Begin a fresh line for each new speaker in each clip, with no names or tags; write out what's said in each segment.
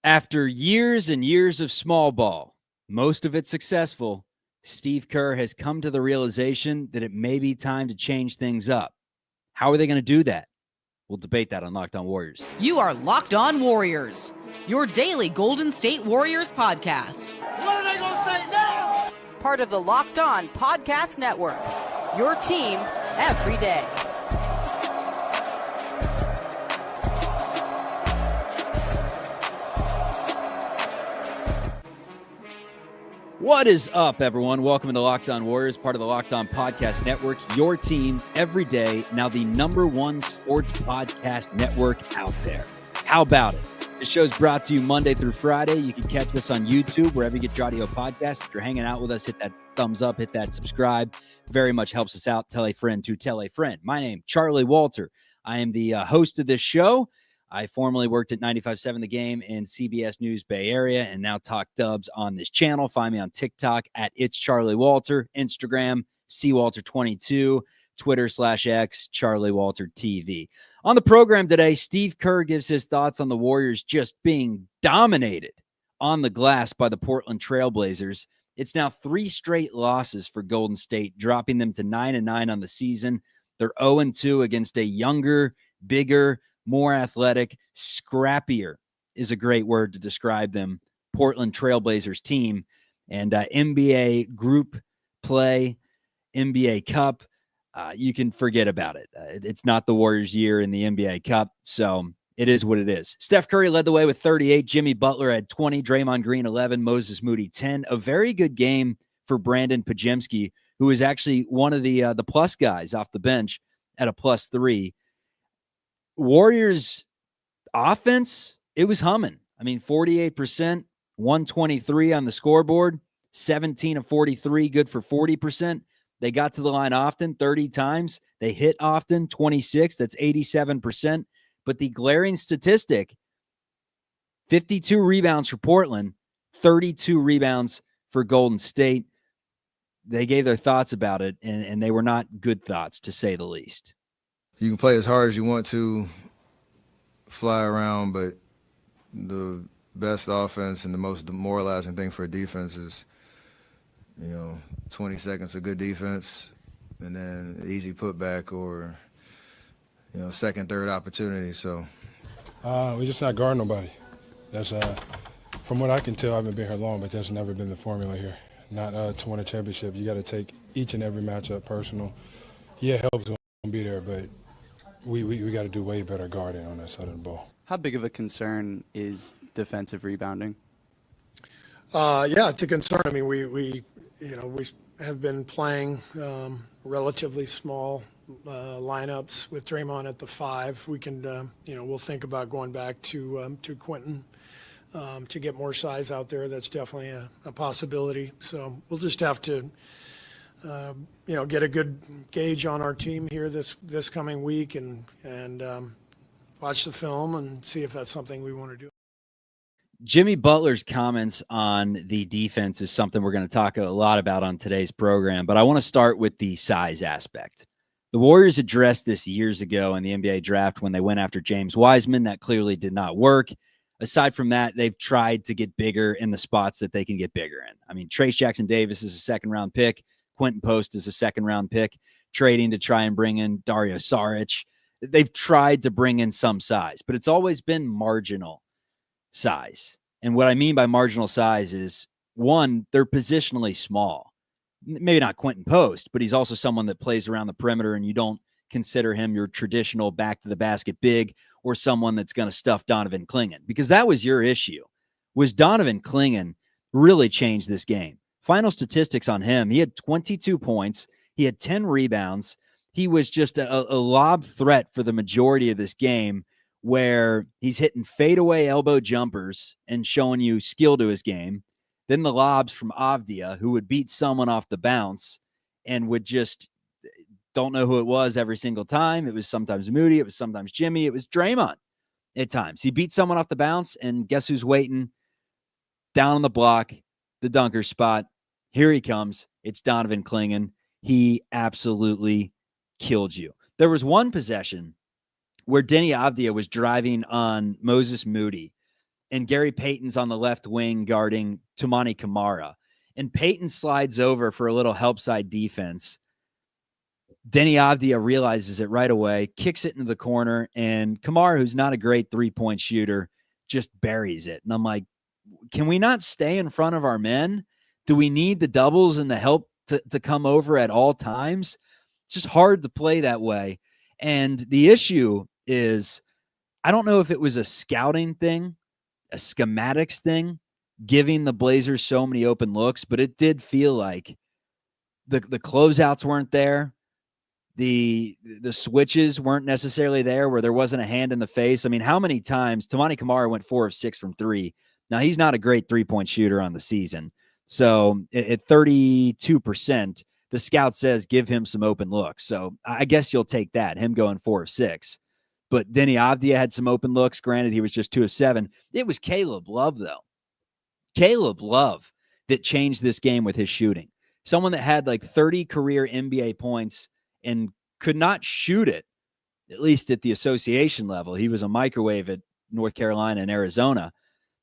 After years and years of small ball, most of it successful, Steve Kerr has come to the realization that it may be time to change things up. How are they going to do that? We'll debate that on Locked On Warriors.
You are Locked On Warriors, your daily Golden State Warriors podcast.
What are they going to say now?
Part of the Locked On Podcast Network, your team every day.
What is up, everyone? Welcome to Locked On Warriors, part of the Locked On Podcast Network, your team every day. Now the #1 sports podcast network out there. How about it? This show's brought to you Monday through Friday. You can catch us on YouTube, wherever you get your audio podcasts. If you're hanging out with us, hit that thumbs up, hit that subscribe. Very much helps us out. Tell a friend to tell a friend. My name, Charlie Walter. I am the host of this show. I formerly worked at 95.7 The Game in CBS News Bay Area and now talk dubs on this channel. Find me on TikTok at It's Charlie Walter, Instagram, CWalter22, Twitter /X, Charlie Walter TV. On the program today, Steve Kerr gives his thoughts on the Warriors just being dominated on the glass by the Portland Trailblazers. It's now 3 straight losses for Golden State, dropping them to 9-9 on the season. They're 0-2 against a younger, bigger, more athletic, scrappier is a great word to describe them, Portland Trailblazers team. And NBA group play, NBA Cup, you can forget about it. It's not the Warriors' year in the NBA Cup, so it is what it is. Steph Curry led the way with 38. Jimmy Butler had 20. Draymond Green, 11. Moses Moody, 10. A very good game for Brandon Podziemski, who is actually one of the plus guys off the bench at a +3. Warriors offense, it was humming. I mean, 48%, 123 on the scoreboard, 17 of 43, good for 40%. They got to the line often, 30 times. They hit often, 26. That's 87%. But the glaring statistic, 52 rebounds for Portland, 32 rebounds for Golden State. They gave their thoughts about it, and they were not good thoughts, to say the least.
You can play as hard as you want to, fly around, but the best offense and the most demoralizing thing for a defense is, 20 seconds of good defense and then easy putback or, second, third opportunity. So
we're just not guarding nobody. That's from what I can tell, I haven't been here long, but that's never been the formula here. Not to win a championship, you got to take each and every matchup personal. Yeah, help's going to be there, but we got to do way better guarding on that side of the ball.
How big of a concern is defensive rebounding?
Yeah, it's a concern. I mean, we have been playing relatively small lineups with Draymond at the 5. We can, we'll think about going back to Quentin to get more size out there. That's definitely a possibility. So we'll just have to get a good gauge on our team here this coming week and watch the film and see if that's something we want to do.
Jimmy Butler's comments on the defense is something we're going to talk a lot about on today's program, but I want to start with the size aspect. The Warriors addressed this years ago in the NBA draft when they went after James Wiseman. That clearly did not work. Aside from that, they've tried to get bigger in the spots that they can get bigger in. I mean, Trayce Jackson-Davis is a second-round pick. Quentin Post is a second-round pick, trading to try and bring in Dario Saric. They've tried to bring in some size, but it's always been marginal size. And what I mean by marginal size is, one, they're positionally small. Maybe not Quentin Post, but he's also someone that plays around the perimeter, and you don't consider him your traditional back-to-the-basket big or someone that's going to stuff Donovan Clingan, because that was your issue, was Donovan Clingan really changed this game. Final statistics on him, he had 22 points. He had 10 rebounds. He was just a lob threat for the majority of this game, where he's hitting fadeaway elbow jumpers and showing you skill to his game. Then the lobs from Avdia, who would beat someone off the bounce and would just don't know who it was every single time. It was sometimes Moody. It was sometimes Jimmy. It was Draymond at times. He beat someone off the bounce, and guess who's waiting? Down on the block, the dunker spot. Here he comes. It's Donovan Clingan. He absolutely killed you. There was one possession where Denny Avdia was driving on Moses Moody, and Gary Payton's on the left wing guarding Toumani Camara. And Payton slides over for a little help side defense. Denny Avdia realizes it right away, kicks it into the corner, and Camara, who's not a great three-point shooter, just buries it. And I'm like, can we not stay in front of our men? Do we need the doubles and the help to come over at all times? It's just hard to play that way. And the issue is, I don't know if it was a scouting thing, a schematics thing, giving the Blazers so many open looks, but it did feel like the closeouts weren't there. The switches weren't necessarily there where there wasn't a hand in the face. I mean, how many times Toumani Camara went 4 of 6 from 3? Now, he's not a great three-point shooter on the season. So at 32%, the scout says give him some open looks. So I guess you'll take that, him going 4 of 6. But Denny Avdia had some open looks. Granted, he was just 2 of 7. It was Caleb Love, though. Caleb Love that changed this game with his shooting. Someone that had like 30 career NBA points and could not shoot it, at least at the association level. He was a microwave at North Carolina and Arizona,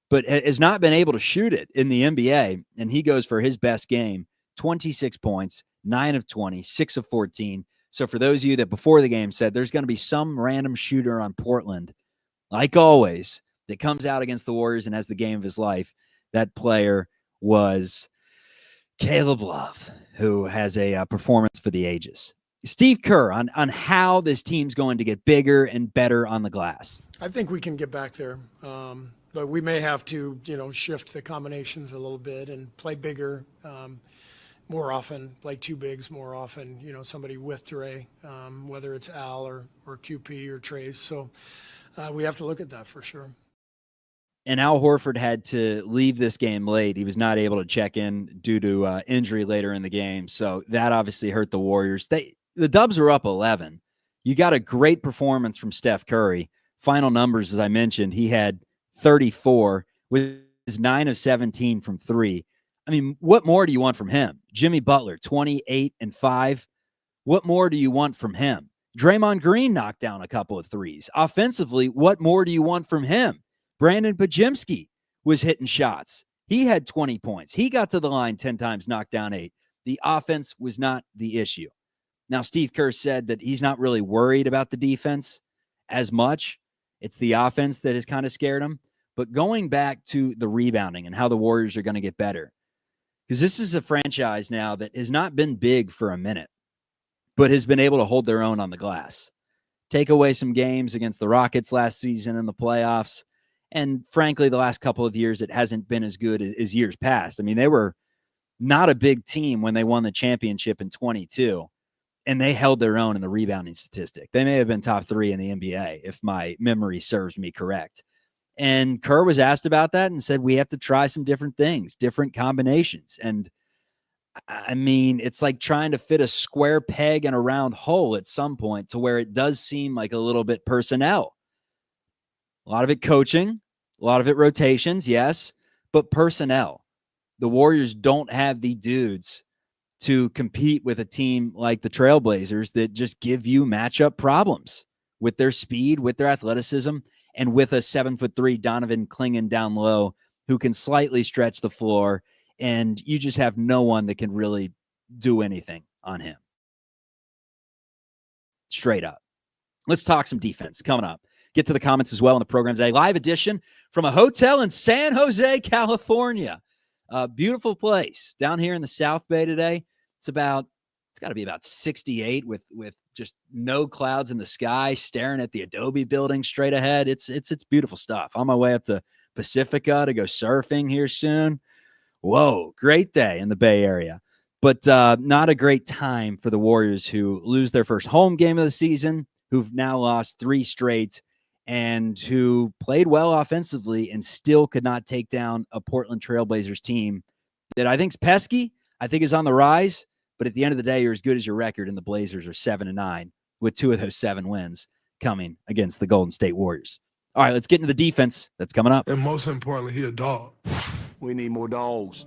but has not been able to shoot it in the NBA. And he goes for his best game, 26 points, 9 of 20, 6 of 14. So for those of you that before the game said there's going to be some random shooter on Portland, like always, that comes out against the Warriors and has the game of his life, that player was Caleb Love, who has a performance for the ages. Steve Kerr on how this team's going to get bigger and better on the glass.
I think we can get back there, but we may have to, shift the combinations a little bit and play bigger more often, play two bigs more often. Somebody with Dre, whether it's Al or QP or Trace. So we have to look at that for sure.
And Al Horford had to leave this game late. He was not able to check in due to injury later in the game. So that obviously hurt the Warriors. The Dubs were up 11. You got a great performance from Steph Curry. Final numbers, as I mentioned, he had 34 with his 9 of 17 from 3. I mean, what more do you want from him? Jimmy Butler, 28 and 5. What more do you want from him? Draymond Green knocked down a couple of threes. Offensively, what more do you want from him? Brandon Pajemski was hitting shots. He had 20 points. He got to the line 10 times, knocked down 8. The offense was not the issue. Now, Steve Kerr said that he's not really worried about the defense as much. It's the offense that has kind of scared him. But going back to the rebounding and how the Warriors are going to get better, because this is a franchise now that has not been big for a minute, but has been able to hold their own on the glass. Take away some games against the Rockets last season in the playoffs. And frankly, the last couple of years, it hasn't been as good as years past. I mean, they were not a big team when they won the championship in 22. And they held their own in the rebounding statistic. They may have been top 3 in the NBA, if my memory serves me correct. And Kerr was asked about that and said, we have to try some different things, different combinations. And I mean, it's like trying to fit a square peg in a round hole at some point to where it does seem like a little bit personnel. A lot of it coaching, a lot of it rotations, yes, but personnel. The Warriors don't have the dudes to compete with a team like the Trailblazers that just give you matchup problems with their speed, with their athleticism, and with a 7'3" Donovan Clingan down low who can slightly stretch the floor, and you just have no one that can really do anything on him. Straight up. Let's talk some defense coming up. Get to the comments as well in the program today. Live edition from a hotel in San Jose, California. Beautiful place down here in the South Bay today. It's got to be about 68 with just no clouds in the sky, staring at the Adobe building straight ahead. It's beautiful stuff. On my way up to Pacifica to go surfing here soon. Whoa, great day in the Bay Area. But not a great time for the Warriors, who lose their first home game of the season, who've now lost 3 straight, and who played well offensively and still could not take down a Portland Trailblazers team that I think is pesky, I think is on the rise, but at the end of the day, you're as good as your record, and the Blazers are 7-9 with 2 of those 7 wins coming against the Golden State Warriors. All right, let's get into the defense that's coming up.
And most importantly, he a dog.
We need more dogs.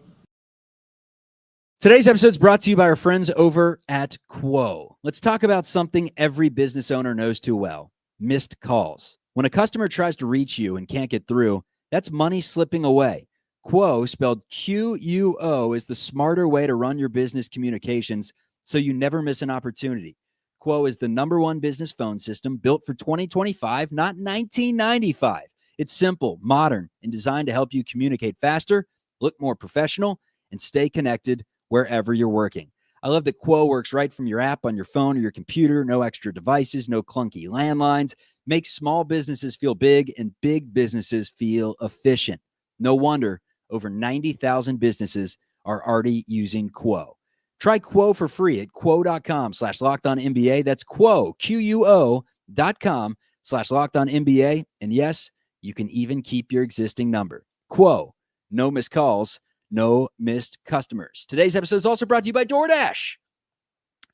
Today's episode is brought to you by our friends over at Quo. Let's talk about something every business owner knows too well: missed calls. When a customer tries to reach you and can't get through, That's money slipping away. Quo, spelled Quo, is the smarter way to run your business communications so you never miss an opportunity. Quo is the #1 business phone system built for 2025, not 1995. It's simple, modern, and designed to help you communicate faster, look more professional, and stay connected wherever you're working. I love that Quo works right from your app on your phone or your computer. No extra devices, no clunky landlines. Makes small businesses feel big and big businesses feel efficient. No wonder over 90,000 businesses are already using Quo. Try Quo for free at quo.com/LockedOnNBA. That's Quo, QUO.com/LockedOnNBA. And yes, you can even keep your existing number. Quo, no missed calls, no missed customers. Today's episode is also brought to you by DoorDash.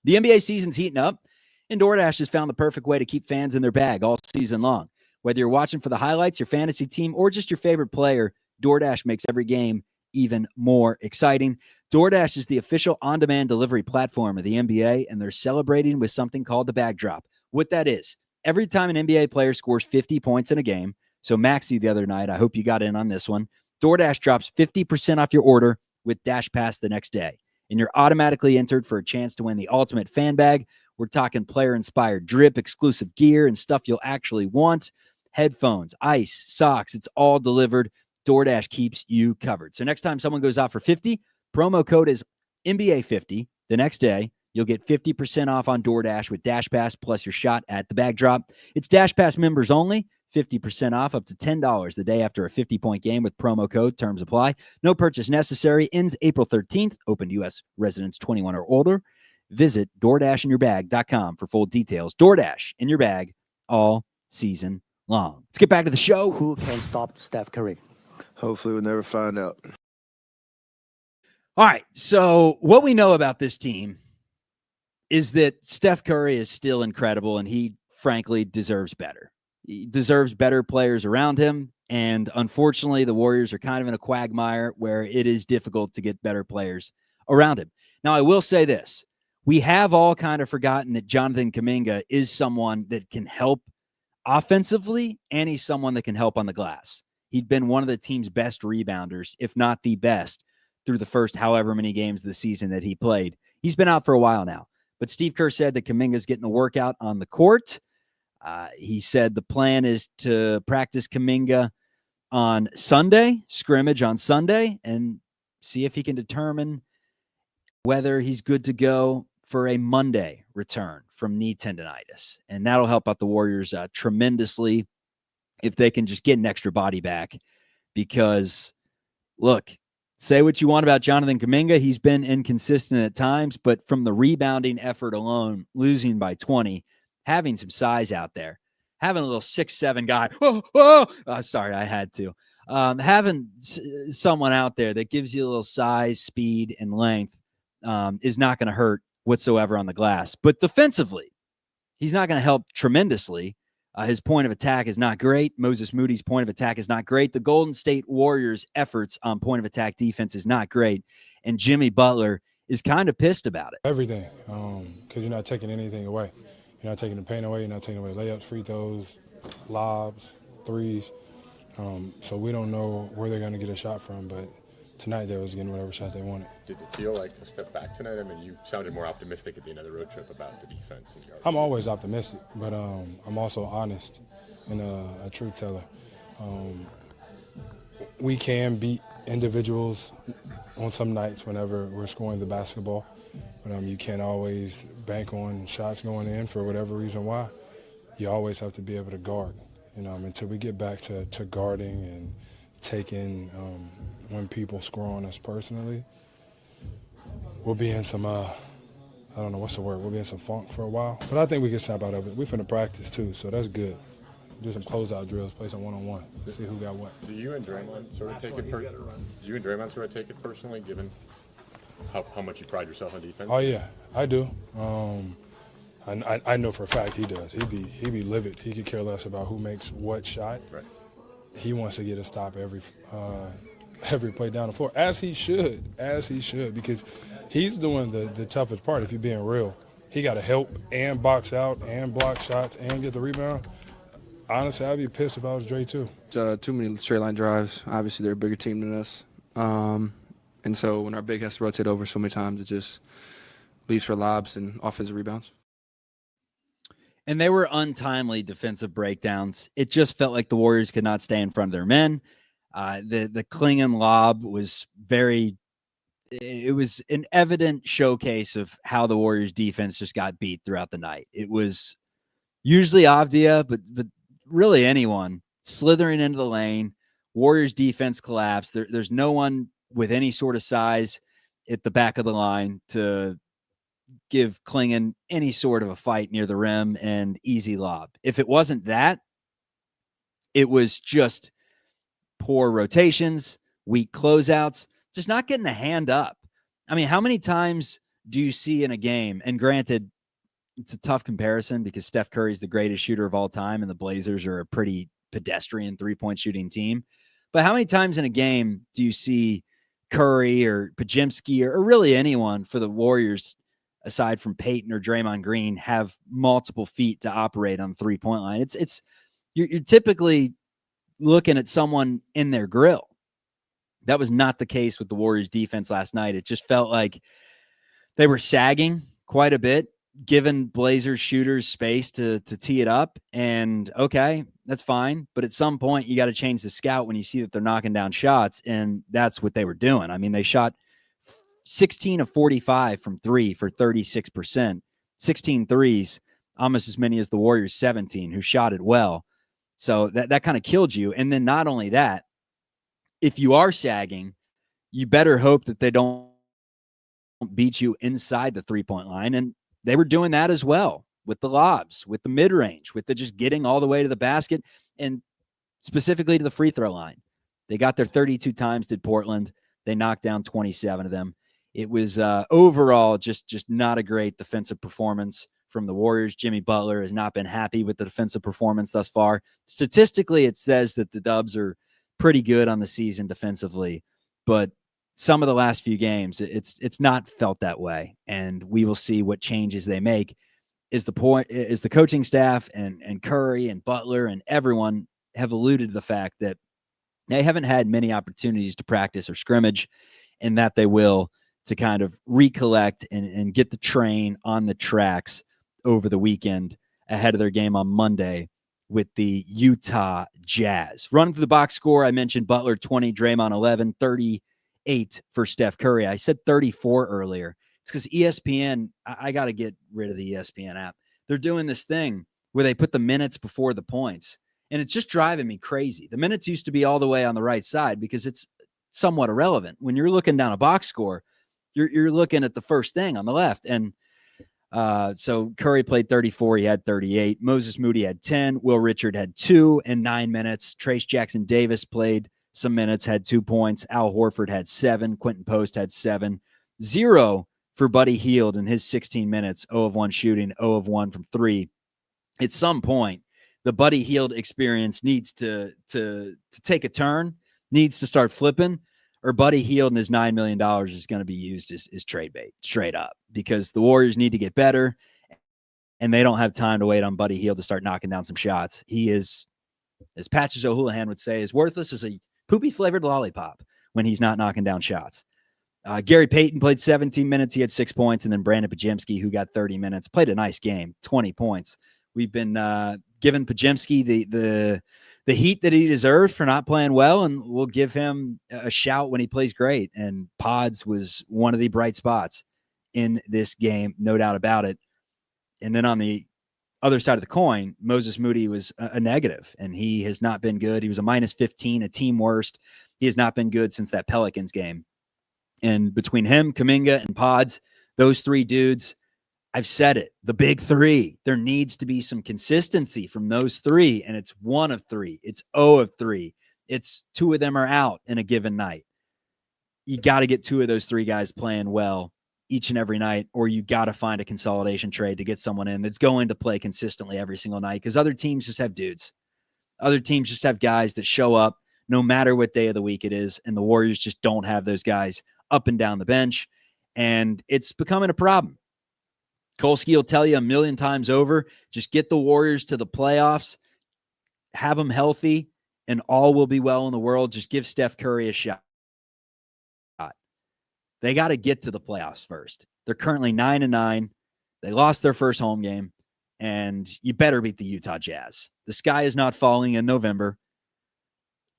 The NBA season's heating up, and DoorDash has found the perfect way to keep fans in their bag all season long. Whether you're watching for the highlights, your fantasy team, or just your favorite player, DoorDash makes every game even more exciting. DoorDash is the official on-demand delivery platform of the NBA, and they're celebrating with something called the bag drop. What that is, every time an NBA player scores 50 points in a game, so Maxey the other night, I hope you got in on this one, DoorDash drops 50% off your order with Dash Pass the next day, and you're automatically entered for a chance to win the ultimate fan bag. We're talking player-inspired drip, exclusive gear, and stuff you'll actually want. Headphones, ice, socks, it's all delivered. DoorDash keeps you covered. So next time someone goes out for 50, promo code is NBA50. The next day, you'll get 50% off on DoorDash with Dash Pass plus your shot at the bag drop. It's Dash Pass members only. 50% off up to $10 the day after a 50-point game with promo code. Terms apply. No purchase necessary. Ends April 13th. Open to U.S. residents 21 or older. Visit DoorDashInYourBag.com for full details. DoorDash in your bag all season long. Let's get back to the show.
Who can stop Steph Curry?
Hopefully we'll never find out.
All right, so what we know about this team is that Steph Curry is still incredible, and he, frankly, deserves better. He deserves better players around him, and unfortunately, the Warriors are kind of in a quagmire where it is difficult to get better players around him. Now, I will say this. We have all kind of forgotten that Jonathan Kuminga is someone that can help offensively, and he's someone that can help on the glass. He'd been one of the team's best rebounders, if not the best, through the first however many games of the season that he played. He's been out for a while now. But Steve Kerr said that Kuminga's getting a workout on the court. He said the plan is to practice Kuminga on Sunday, scrimmage on Sunday, and see if he can determine whether he's good to go for a Monday return from knee tendonitis. And that'll help out the Warriors tremendously if they can just get an extra body back. Because, look, say what you want about Jonathan Kuminga. He's been inconsistent at times, but from the rebounding effort alone, losing by 20, having some size out there, having a little 6'7" guy. Sorry, I had to. Having someone out there that gives you a little size, speed, and length is not going to hurt whatsoever on the glass. But defensively, he's not going to help tremendously. His point of attack is not great. Moses Moody's point of attack is not great. The Golden State Warriors' efforts on point of attack defense is not great. And Jimmy Butler is kind of pissed about it.
Everything, because you're not taking anything away. You're not taking the pain away. You're not taking away layups, free throws, lobs, threes. So we don't know where they're going to get a shot from, but tonight they was getting whatever shot they wanted.
Did it feel like a step back tonight? I mean, you sounded more optimistic at the end of the road trip about the defense.
I'm always optimistic, but I'm also honest and a truth teller. We can beat individuals on some nights whenever we're scoring the basketball, but you can't always bank on shots going in for whatever reason why. You always have to be able to guard. Until we get back to guarding and taking when people score on us personally, we'll be in some, I don't know what's the word, we'll be in some funk for a while. But I think we can snap out of it. We're finna practice too, so that's good. Do some closeout drills, play some one-on-one, see who got what.
Do you and Draymond sort of take it personally, given how much you pride yourself on defense?
Oh yeah, I do. I know for a fact he does. He'd be livid. He could care less about who makes what shot.
Right.
He wants to get a stop every play down the floor, as he should, because he's doing the toughest part. If you're being real, he got to help and box out and block shots and get the rebound. Honestly, I'd be pissed if I was Dre too.
Too many straight line drives. Obviously, they're a bigger team than us. And so when our big has to rotate over so many times, it just leaves for lobs and offensive rebounds.
And they were untimely defensive breakdowns. It just felt like the Warriors could not stay in front of their men. The Klingon lob was it was an evident showcase of how the Warriors defense just got beat throughout the night. It was usually Avdia, but really anyone slithering into the lane. Warriors defense collapsed. There's no one with any sort of size at the back of the line to give Klingon any sort of a fight near the rim and easy lob. If it wasn't that, it was just poor rotations, weak closeouts, just not getting the hand up. I mean, how many times do you see in a game? And granted, it's a tough comparison because Steph Curry is the greatest shooter of all time and the Blazers are a pretty pedestrian three-point shooting team. But how many times in a game do you see Curry or Pajimski or really anyone for the Warriors, aside from Peyton or Draymond Green, have multiple feet to operate on the three-point line? You're typically looking at someone in their grill. That was not the case with the Warriors defense last night. It just felt like they were sagging quite a bit, giving Blazers shooters space to tee it up. And okay, that's fine. But at some point you got to change the scout when you see that they're knocking down shots. And that's what they were doing. I mean, they shot 16 of 45 from three for 36%, 16 threes, almost as many as the Warriors 17 who shot it well. So that kind of killed you. And then not only that, if you are sagging, you better hope that they don't beat you inside the three-point line. And they were doing that as well with the lobs, with the mid-range, with the just getting all the way to the basket and specifically to the free throw line. They got there 32 times, did Portland. They knocked down 27 of them. It was overall just not a great defensive performance from the Warriors. Jimmy Butler has not been happy with the defensive performance thus far. Statistically, it says that the Dubs are pretty good on the season defensively, but some of the last few games, it's not felt that way. And we will see what changes they make. Is the coaching staff and Curry and Butler and everyone have alluded to the fact that they haven't had many opportunities to practice or scrimmage, and that they will to kind of recollect and get the train on the tracks over the weekend ahead of their game on Monday with the Utah Jazz. Running through the box score, I mentioned Butler 20, Draymond 11, 38 for Steph Curry. I said 34 earlier. It's because ESPN, I got to get rid of the ESPN app. They're doing this thing where they put the minutes before the points, and it's just driving me crazy. The minutes used to be all the way on the right side because it's somewhat irrelevant. When you're looking down a box score, you're looking at the first thing on the left. And so Curry played 34. He had 38. Moses Moody had 10. Will Richard had 2 in 9 minutes. Trace Jackson Davis played some minutes, had 2 points. Al Horford had 7. Quentin Post had 7. 0 for Buddy Hield in his 16 minutes. 0 of 1 shooting, 0 of 1 from 3. At some point, the Buddy Hield experience needs to take a turn, needs to start flipping, or Buddy Hield and his $9 million is going to be used as trade bait straight up, because the Warriors need to get better and they don't have time to wait on Buddy Hield to start knocking down some shots. He is, as Patches O'Houlihan would say, as worthless as a poopy flavored lollipop when he's not knocking down shots. Gary Payton played 17 minutes. He had 6 points. And then Brandon Pajimski, who got 30 minutes, played a nice game, 20 points. We've been giving Pajimski the heat that he deserves for not playing well, and we'll give him a shout when he plays great. And Pods was one of the bright spots in this game, no doubt about it. And then on the other side of the coin, Moses Moody was a negative, and he has not been good. He was a minus 15, a team worst. He has not been good since that Pelicans game. And between him, Kuminga, and Pods, those three dudes, I've said it, the big three. There needs to be some consistency from those three, and it's 1 of 3. It's 0 of 3. It's 2 of them are out in a given night. You got to get 2 of those 3 guys playing well each and every night, or you got to find a consolidation trade to get someone in that's going to play consistently every single night, because other teams just have dudes. Other teams just have guys that show up no matter what day of the week it is, and the Warriors just don't have those guys up and down the bench, and it's becoming a problem. Kolsky will tell you a million times over, just get the Warriors to the playoffs, have them healthy, and all will be well in the world. Just give Steph Curry a shot. They got to get to the playoffs first. They're currently 9-9. They lost their first home game, and you better beat the Utah Jazz. The sky is not falling in November,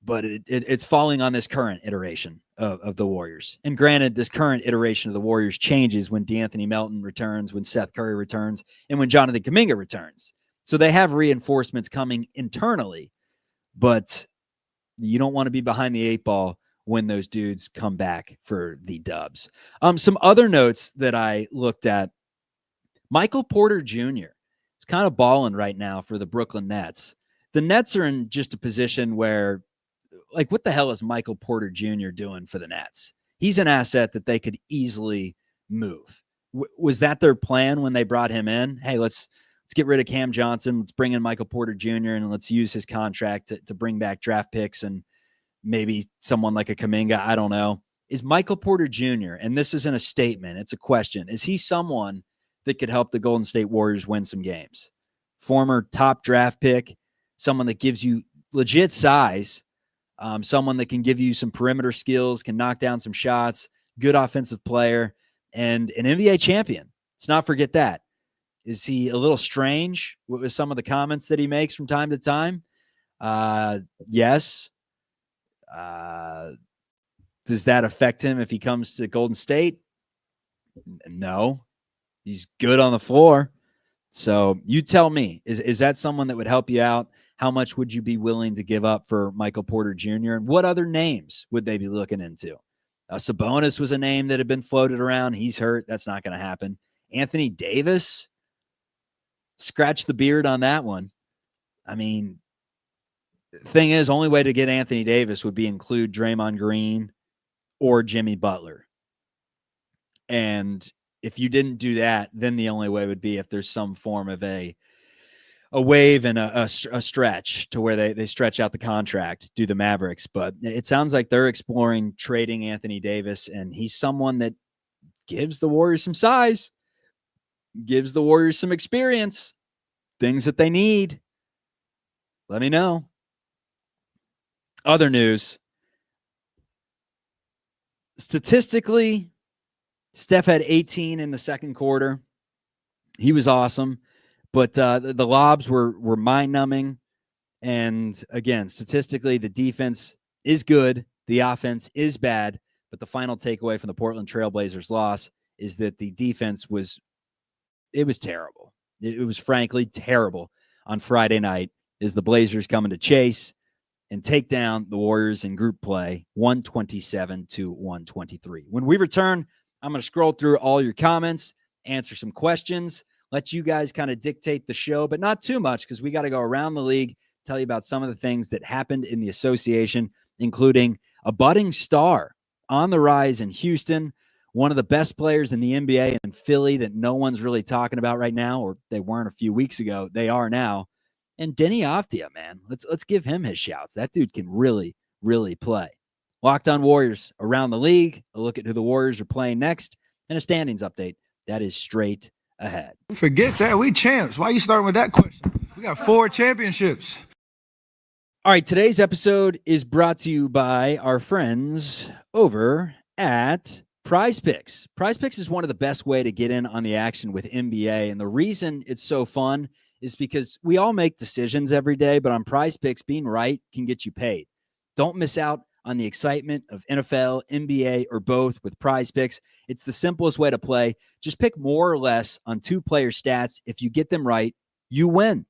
but it's falling on this current iteration of the Warriors. And granted, this current iteration of the Warriors changes when DeAnthony Melton returns, when Seth Curry returns, and when Jonathan Kuminga returns. So they have reinforcements coming internally, but you don't want to be behind the 8 ball when those dudes come back for the dubs. Some other notes that I looked at, Michael Porter Jr. is kind of balling right now for the Brooklyn Nets. The Nets are in just a position where, like, what the hell is Michael Porter Jr. doing for the Nets? He's an asset that they could easily move. Was that their plan when they brought him in? Hey, let's get rid of Cam Johnson. Let's bring in Michael Porter Jr. and let's use his contract to bring back draft picks and maybe someone like a Kuminga. I don't know. Is Michael Porter Jr., and this isn't a statement, it's a question, is he someone that could help the Golden State Warriors win some games? Former top draft pick, someone that gives you legit size, someone that can give you some perimeter skills, can knock down some shots, good offensive player, and an NBA champion. Let's not forget that. Is he a little strange with some of the comments that he makes from time to time? Yes. Does that affect him if he comes to Golden State? No. He's good on the floor. So you tell me, is that someone that would help you out? How much would you be willing to give up for Michael Porter Jr.? And what other names would they be looking into? Sabonis was a name that had been floated around. He's hurt. That's not going to happen. Anthony Davis, scratch the beard on that one. I mean, the thing is, only way to get Anthony Davis would be include Draymond Green or Jimmy Butler. And if you didn't do that, then the only way would be if there's some form of a wave and a stretch to where they stretch out the contract, do the Mavericks. But it sounds like they're exploring trading Anthony Davis, and he's someone that gives the Warriors some size, gives the Warriors some experience, things that they need. Let me know. Other news. Statistically, Steph had 18 in the second quarter. He was awesome. But the lobs were mind-numbing. And again, statistically, the defense is good. The offense is bad. But the final takeaway from the Portland Trailblazers loss is that the defense was terrible. It was frankly terrible on Friday night as the Blazers coming to chase and take down the Warriors in group play, 127-123. When we return, I'm going to scroll through all your comments, answer some questions, let you guys kind of dictate the show, but not too much because we got to go around the league, tell you about some of the things that happened in the association, including a budding star on the rise in Houston, one of the best players in the NBA in Philly that no one's really talking about right now, or they weren't a few weeks ago. They are now. And Denny Avdia, man, let's give him his shouts. That dude can really, really play. Locked On Warriors around the league, a look at who the Warriors are playing next, and a standings update that is straight ahead.
Forget that. We champs. Why are you starting with that question? We got 4 championships.
All right, today's episode is brought to you by our friends over at PrizePicks. PrizePicks is one of the best way to get in on the action with NBA, and the reason it's so fun is because we all make decisions every day, but on PrizePicks, being right can get you paid. Don't miss out on the excitement of NFL, NBA, or both with PrizePicks. It's the simplest way to play. Just pick more or less on 2-player stats. If you get them right, you win.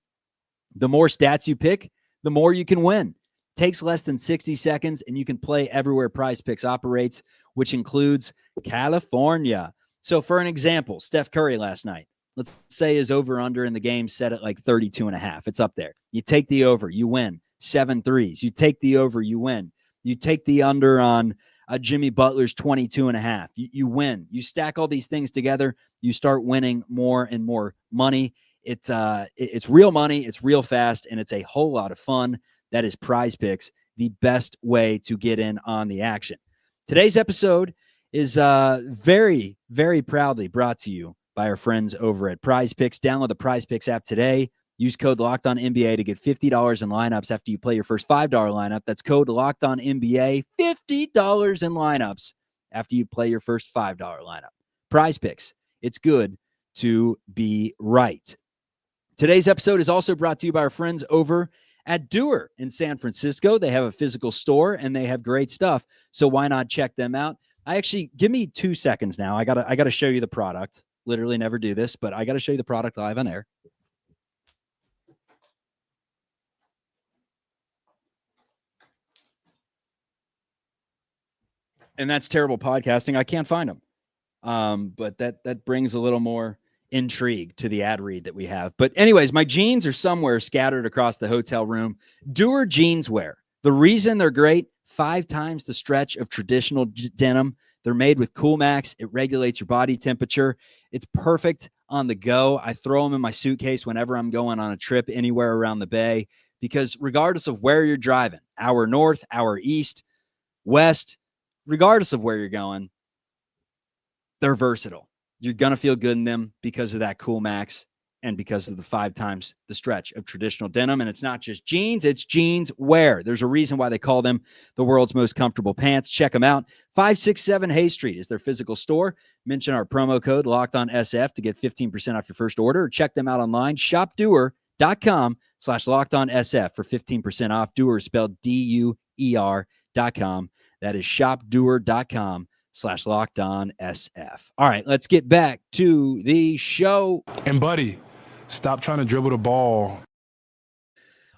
The more stats you pick, the more you can win. Takes less than 60 seconds, and you can play everywhere PrizePicks operates, which includes California. So for an example, Steph Curry last night, let's say his over-under in the game set at like 32.5. It's up there. You take the over, you win. 7 threes. You take the over, you win. You take the under on Jimmy Butler's 22.5. You win. You stack all these things together, you start winning more and more money. It's real money, it's real fast, and it's a whole lot of fun. That is PrizePicks, the best way to get in on the action. Today's episode is very, very proudly brought to you by our friends over at PrizePicks. Download the PrizePicks app today. Use code LOCKEDONNBA to get $50 in lineups after you play your first $5 lineup. That's code LOCKEDONNBA, $50 in lineups after you play your first $5 lineup. PrizePicks. It's good to be right. Today's episode is also brought to you by our friends over at Doer in San Francisco. They have a physical store and they have great stuff. So why not check them out? Give me 2 seconds now. I gotta show you the product. Literally never do this, but I gotta show you the product live on air. And that's terrible podcasting. I can't find them. But that brings a little more intrigue to the ad read that we have. But anyways, my jeans are somewhere scattered across the hotel room. Doer jeans wear. The reason they're great, 5 times the stretch of traditional denim. They're made with Cool Max. It regulates your body temperature. It's perfect on the go. I throw them in my suitcase whenever I'm going on a trip anywhere around the bay, because regardless of where you're driving, hour north, hour east, west, regardless of where you're going, they're versatile. You're going to feel good in them because of that Cool Max and because of the 5 times the stretch of traditional denim. And it's not just jeans, it's jeans wear. There's a reason why they call them the world's most comfortable pants. Check them out. 567 Hay Street is their physical store. Mention our promo code LOCKEDONSF to get 15% off your first order. Or check them out online, shopdoer.com/LOCKEDONSF for 15% off. Doer is spelled DUER.com. That is shopdoer.com/LOCKEDONSF. All right, let's get back to the show.
And buddy, stop trying to dribble the ball.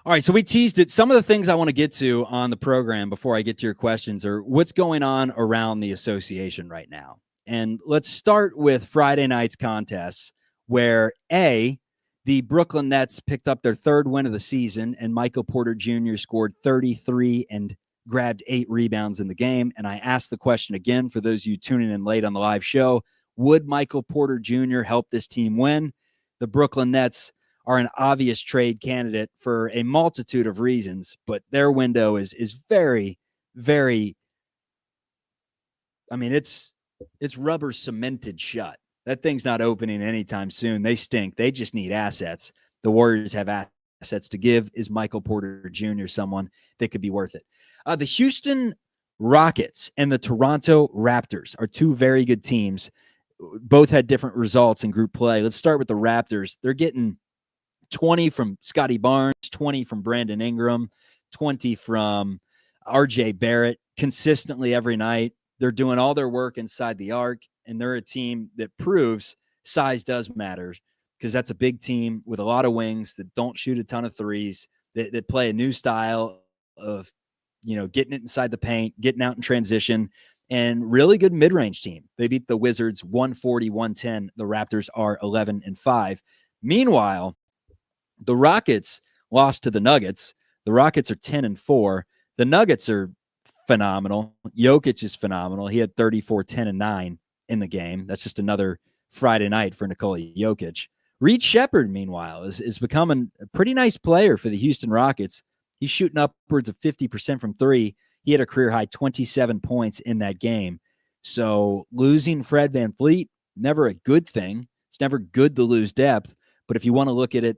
All right, so we teased it. Some of the things I want to get to on the program before I get to your questions are what's going on around the association right now. And let's start with Friday night's contests where the Brooklyn Nets picked up their 3rd win of the season, and Michael Porter Jr. scored 33 and grabbed 8 rebounds in the game. And I asked the question again for those of you tuning in late on the live show, would Michael Porter Jr. help this team win? The Brooklyn Nets are an obvious trade candidate for a multitude of reasons, but their window is very, very, I mean, it's rubber cemented shut. That thing's not opening anytime soon. They stink. They just need assets. The Warriors have assets to give. Is Michael Porter Jr. someone that could be worth it? The Houston Rockets and the Toronto Raptors are 2 very good teams. Both had different results in group play. Let's start with the Raptors. They're getting 20 from Scotty Barnes, 20 from Brandon Ingram, 20 from RJ Barrett consistently every night. They're doing all their work inside the arc, and they're a team that proves size does matter, because that's a big team with a lot of wings that don't shoot a ton of threes, that play a new style of, getting it inside the paint, getting out in transition, and really good mid-range team. They beat the Wizards 140-110. The Raptors are 11-5. Meanwhile, the Rockets lost to the Nuggets. The Rockets are 10-4. The Nuggets are phenomenal. Jokic is phenomenal. He had 34, 10, and 9 in the game. That's just another Friday night for Nikola Jokic. Reed Shepherd, meanwhile, is becoming a pretty nice player for the Houston Rockets. He's shooting upwards of 50% from 3. He had a career-high 27 points in that game. So losing Fred VanVleet, never a good thing. It's never good to lose depth. But if you want to look at it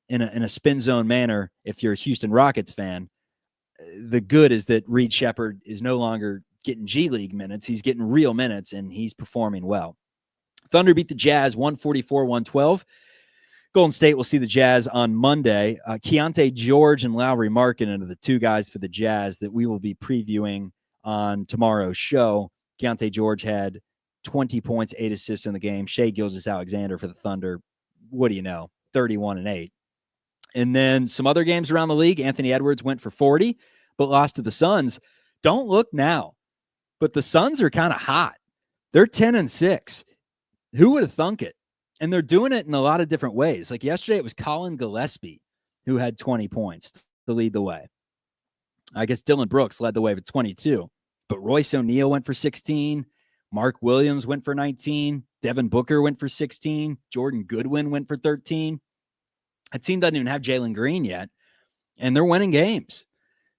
in a spin zone manner, if you're a Houston Rockets fan, the good is that Reed Shepherd is no longer getting G League minutes. He's getting real minutes, and he's performing well. Thunder beat the Jazz 144-112. Golden State will see the Jazz on Monday. Keontae George and Lowry Markkanen are the 2 guys for the Jazz that we will be previewing on tomorrow's show. Keontae George had 20 points, 8 assists in the game. Shai Gilgeous-Alexander for the Thunder, what do you know, 31-8. And then some other games around the league. Anthony Edwards went for 40, but lost to the Suns. Don't look now, but the Suns are kind of hot. They're 10-6. Who would have thunk it? And they're doing it in a lot of different ways. Like yesterday, it was Colin Gillespie who had 20 points to lead the way. I guess Dylan Brooks led the way with 22, but Royce O'Neal went for 16. Mark Williams went for 19. Devin Booker went for 16. Jordan Goodwin went for 13. A team doesn't even have Jalen Green yet, and they're winning games.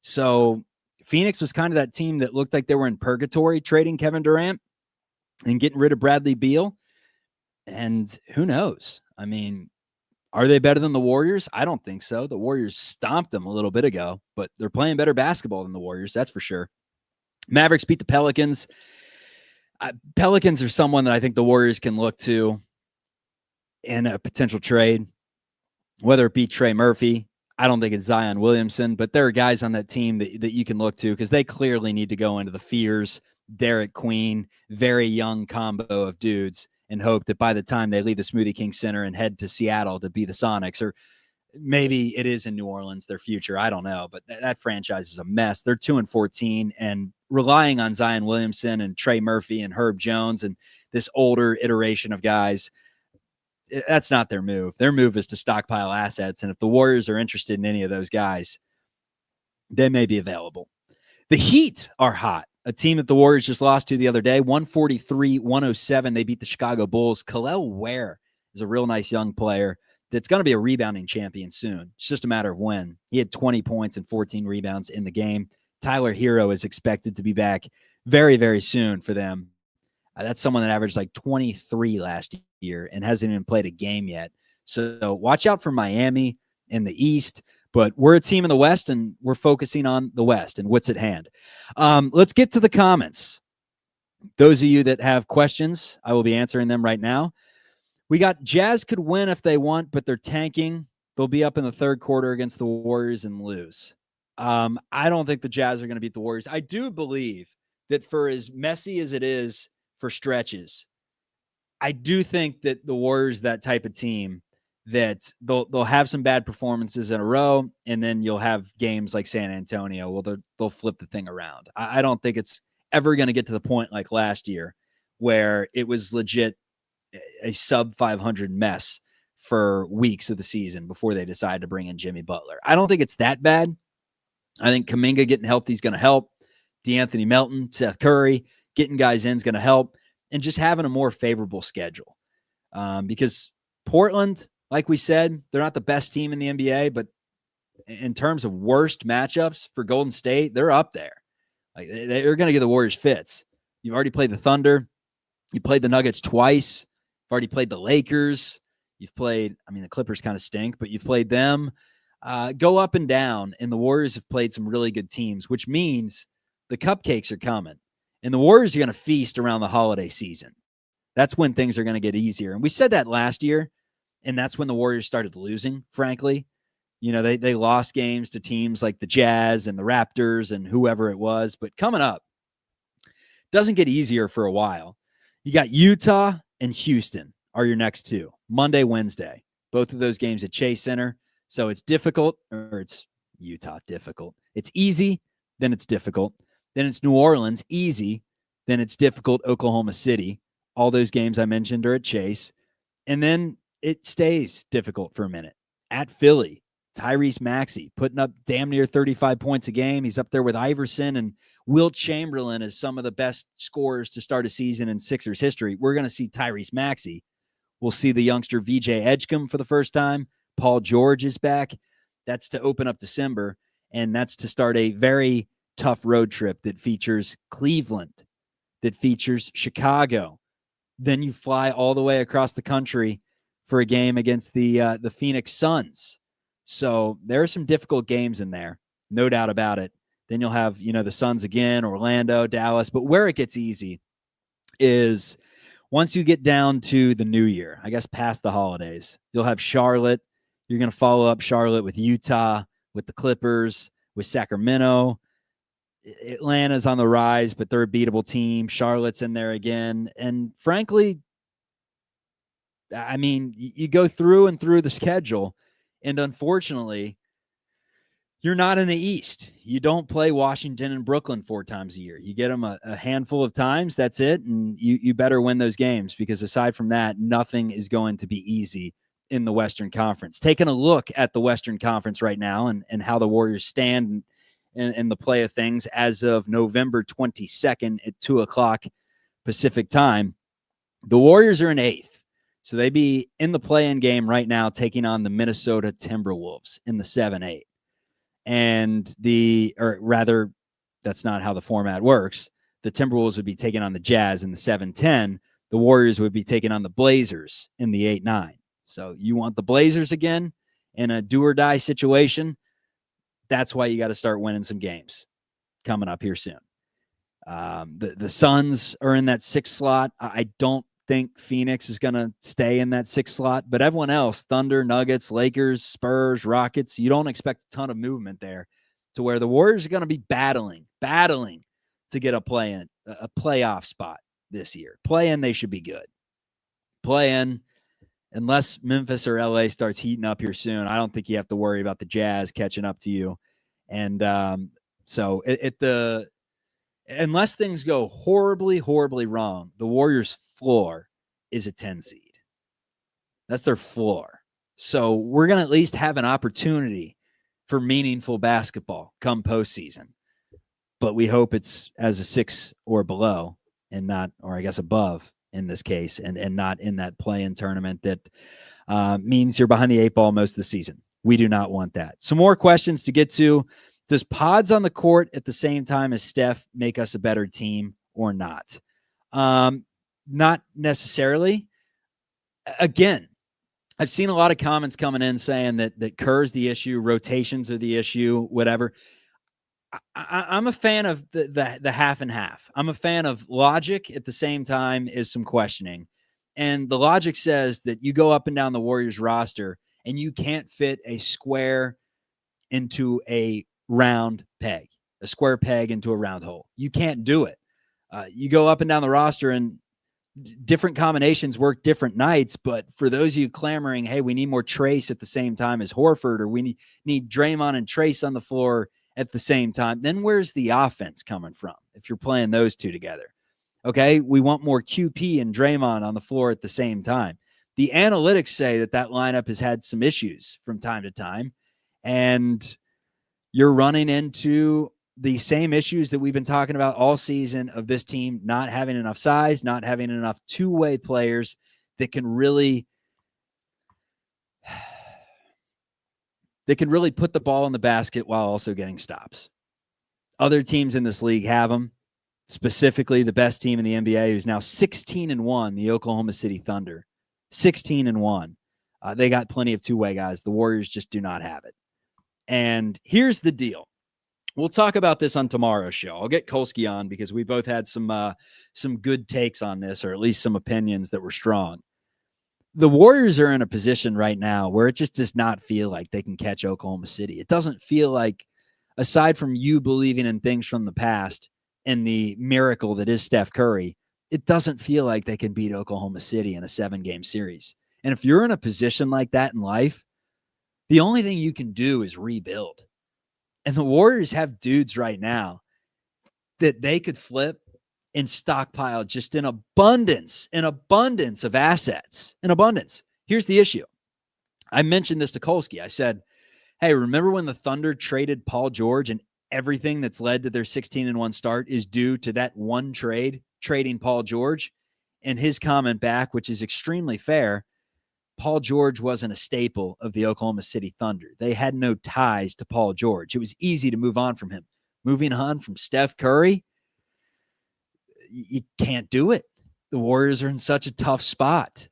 So Phoenix was kind of that team that looked like they were in purgatory, trading Kevin Durant and getting rid of Bradley Beal. And who knows? I mean, Are they better than the Warriors? I don't think so. The Warriors stomped them a little bit ago, but they're playing better basketball than the Warriors. That's for sure. Mavericks beat the Pelicans. Pelicans are someone that I think the Warriors can look to in a potential trade, whether it be Trey Murphy. I don't think it's Zion Williamson, but there are guys on that team that you can look to because they clearly need to go into the Fears, Derek Queen, very young combo of dudes and hope that by the time they leave the Smoothie King Center and head to Seattle to be the Sonics, or maybe it is in New Orleans, their future. I don't know, but that franchise is a mess. They're 2-14 and relying on Zion Williamson and Trey Murphy and Herb Jones and this older iteration of guys. That's not their move. Their move is to stockpile assets. And if the Warriors are interested in any of those guys, they may be available. The Heat are hot. A team that the Warriors just lost to the other day, 143-107. They beat the Chicago Bulls. Kel'el Ware is a real nice young player that's going to be a rebounding champion soon. It's just a matter of when. He had 20 points and 14 rebounds in the game. Tyler Hero is expected to be back very, very soon for them. That's someone that averaged like 23 last year and hasn't even played a game yet. So watch out for Miami in the East. But we're a team in the West, and we're focusing on the West and what's at hand. Let's get to the comments. Those of you that have questions, I will be answering them right now. We got Jazz could win if they want, but they're tanking. They'll be up in the third quarter against the Warriors and lose. I don't think the Jazz are going to beat the Warriors. I do believe that for as messy as it is for stretches, I do think that the Warriors, that type of team, that they'll have some bad performances in a row, and then you'll have games like San Antonio. Well, they'll flip the thing around. I don't think it's ever going to get to the point like last year where it was legit a sub 500 mess for weeks of the season before they decided to bring in Jimmy Butler. I don't think it's that bad. I think Kuminga getting healthy is going to help. DeAnthony Melton, Seth Curry, getting guys in is going to help, and just having a more favorable schedule. Because Portland, like we said, they're not the best team in the NBA, but in terms of worst matchups for Golden State, they're up there. Like they're going to give the Warriors fits. You've already played the Thunder. You played the Nuggets twice. You've already played the Lakers. You've played, the Clippers kind of stink, but you've played them. Go up and down, and the Warriors have played some really good teams, which means the cupcakes are coming. And the Warriors are going to feast around the holiday season. That's when things are going to get easier. And we said that last year. And that's when the Warriors started losing, frankly. They lost games to teams like the Jazz and the Raptors and whoever it was. But coming up, doesn't get easier for a while. You got Utah and Houston are your next two, Monday, Wednesday. Both of those games at Chase Center. So it's difficult, or it's Utah difficult. It's easy, then it's difficult. Then it's New Orleans, easy. Then it's difficult, Oklahoma City. All those games I mentioned are at Chase. And then it stays difficult for a minute. At Philly, Tyrese Maxey putting up damn near 35 points a game. He's up there with Iverson and Wilt Chamberlain as some of the best scorers to start a season in Sixers history. We're going to see Tyrese Maxey. We'll see the youngster VJ Edgecombe for the first time. Paul George is back. That's to open up December, and that's to start a very tough road trip that features Cleveland, that features Chicago. Then you fly all the way across the country for a game against the Phoenix Suns. So there are some difficult games in there, no doubt about it. Then you'll have, the Suns again, Orlando, Dallas. But where it gets easy is once you get down to the new year, I guess past the holidays, you'll have Charlotte. You're going to follow up Charlotte with Utah, with the Clippers, with Sacramento. Atlanta's on the rise, but they're a beatable team. Charlotte's in there again. And frankly, you go through and through the schedule, and unfortunately, you're not in the East. You don't play Washington and Brooklyn 4 times a year. You get them a handful of times, that's it, and you better win those games, because aside from that, nothing is going to be easy in the Western Conference. Taking a look at the Western Conference right now and how the Warriors stand in the play of things as of November 22nd at 2 o'clock Pacific time, the Warriors are in 8th. So they'd be in the play-in game right now, taking on the Minnesota Timberwolves in the 7-8. And that's not how the format works. The Timberwolves would be taking on the Jazz in the 7-10. The Warriors would be taking on the Blazers in the 8-9. So you want the Blazers again in a do or die situation. That's why you got to start winning some games coming up here soon. The Suns are in that 6th slot. I don't think Phoenix is going to stay in that 6th slot, but everyone else, Thunder, Nuggets, Lakers, Spurs, Rockets, you don't expect a ton of movement there to where the Warriors are going to be battling to get a playoff spot this year. Play-in, they should be good. Play-in, unless Memphis or LA starts heating up here soon, I don't think you have to worry about the Jazz catching up to you. And so unless things go horribly, horribly wrong, the Warriors' floor is a 10 seed. That's their floor. So we're going to at least have an opportunity for meaningful basketball come postseason. But we hope it's as a 6 or below and not, or I guess above in this case, and not in that play-in tournament that means you're behind the 8 ball most of the season. We do not want that. Some more questions to get to. Does pods on the court at the same time as Steph make us a better team or not? Not necessarily. Again, I've seen a lot of comments coming in saying that Kerr's the issue, rotations are the issue, whatever. I'm a fan of the half and half. I'm a fan of logic at the same time as some questioning. And the logic says that you go up and down the Warriors roster and you can't fit a square into a round peg, a square peg into a round hole. You can't do it. You go up and down the roster and different combinations work different nights. But for those of you clamoring, hey, we need more Trace at the same time as Horford, or we need Draymond and Trace on the floor at the same time, then where's the offense coming from if you're playing those two together? Okay, we want more QP and Draymond on the floor at the same time. The analytics say that lineup has had some issues from time to time, and you're running into the same issues that we've been talking about all season of this team not having enough size, not having enough two-way players that can really put the ball in the basket while also getting stops. Other teams in this league have them, specifically the best team in the NBA, who's now 16-1, the Oklahoma City Thunder. 16-1. They got plenty of two-way guys. The Warriors just do not have it. And here's the deal. We'll talk about this on tomorrow's show. I'll get Kolsky on because we both had some good takes on this, or at least some opinions that were strong. The Warriors are in a position right now where it just does not feel like they can catch Oklahoma City. It doesn't feel like, aside from you believing in things from the past and the miracle that is Steph Curry, it doesn't feel like they can beat Oklahoma City in a 7-game series. And if you're in a position like that in life, the only thing you can do is rebuild. And the Warriors have dudes right now that they could flip and stockpile just in abundance of assets, in abundance. Here's the issue. I mentioned this to Kolsky. I said, hey, remember when the Thunder traded Paul George, and everything that's led to their 16-1 start is due to that one trade, trading Paul George? And his comment back, which is extremely fair, Paul George wasn't a staple of the Oklahoma City Thunder. They had no ties to Paul George. It was easy to move on from him. Moving on from Steph Curry, you can't do it. The Warriors are in such a tough spot.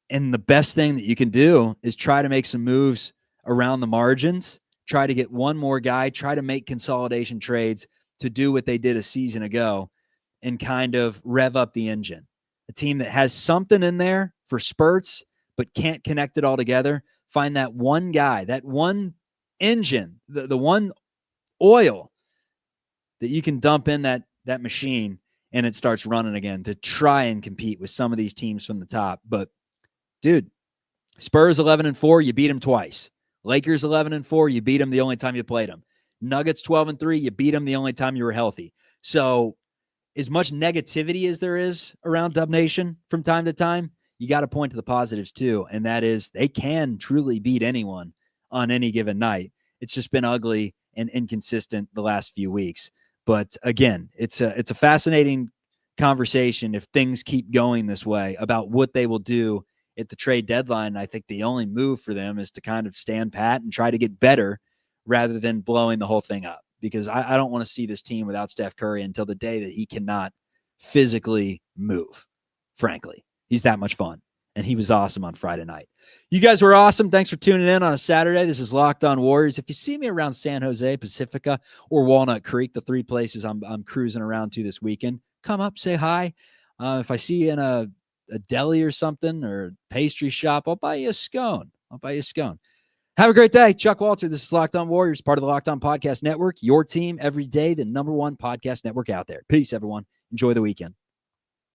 And the best thing that you can do is try to make some moves around the margins, try to get one more guy, try to make consolidation trades to do what they did a season ago and kind of rev up the engine. A team that has something in there for spurts but can't connect it all together. Find that one guy, that one engine, the one oil that you can dump in that machine and it starts running again to try and compete with some of these teams from the top. But dude, Spurs 11-4, you beat them twice. Lakers 11-4, you beat them the only time you played them. Nuggets 12-3, you beat them the only time you were healthy. So as much negativity as there is around Dub Nation from time to time, you got to point to the positives too. And that is they can truly beat anyone on any given night. It's just been ugly and inconsistent the last few weeks. But again, it's a fascinating conversation if things keep going this way about what they will do at the trade deadline. I think the only move for them is to kind of stand pat and try to get better rather than blowing the whole thing up. Because I don't want to see this team without Steph Curry until the day that he cannot physically move, frankly. He's that much fun. and he was awesome on Friday night. You guys were awesome. Thanks for tuning in on a Saturday. This is Locked On Warriors. If you see me around San Jose, Pacifica, or Walnut Creek, the 3 places I'm cruising around to this weekend, come up, say hi. If I see you in a deli or something or a pastry shop, I'll buy you a scone. Have a great day. Chuck Walter, this is Locked On Warriors, part of the Locked On Podcast Network, your team every day, the #1 podcast network out there. Peace, everyone. Enjoy the weekend.